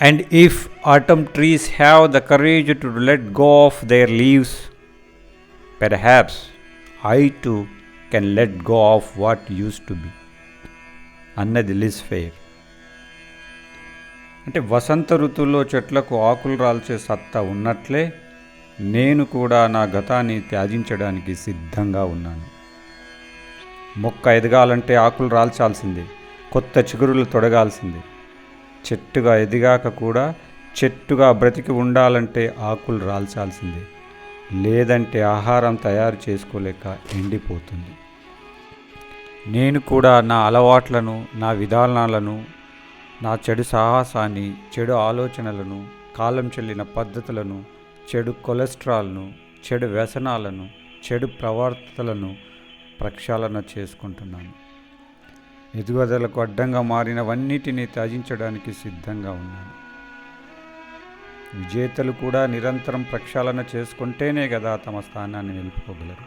And if autumn trees have the courage to let go of their leaves, perhaps I too can let go of what used to be. అన్నది లిజ్ fair. అంటే వసంత ఋతువులో చెట్లకు ఆకులు రాల్చే సత్తా ఉన్నట్లే నేను కూడా నా గతాన్ని త్యజించడానికి సిద్ధంగా ఉన్నాను. మొక్క ఎదగాలంటే ఆకులు రాల్చాల్సిందే, కొత్త చిగురులు తొడగాల్సిందే. చెట్టుగా ఎదిగాక కూడా చెట్టుగా బ్రతికి ఉండాలంటే ఆకులు రాల్చాల్సిందే, లేదంటే ఆహారం తయారు చేసుకోలేక ఎండిపోతుంది. నేను కూడా నా అలవాట్లను, నా విధానాలను, నా చెడు సాహసాన్ని, చెడు ఆలోచనలను, కాలం చెల్లిన పద్ధతులను, చెడు కొలెస్ట్రాల్ను, చెడు వ్యసనాలను, చెడు ప్రవర్తనలను ప్రక్షాళన చేసుకుంటున్నాను. ఎదుగుదలకు అడ్డంగా మారినవన్నిటినీ త్యజించడానికి సిద్ధంగా ఉన్నాను. విజేతలు కూడా నిరంతరం ప్రక్షాళన చేసుకుంటేనే కదా తమ స్థానాన్ని నిలుపుకోగలరు.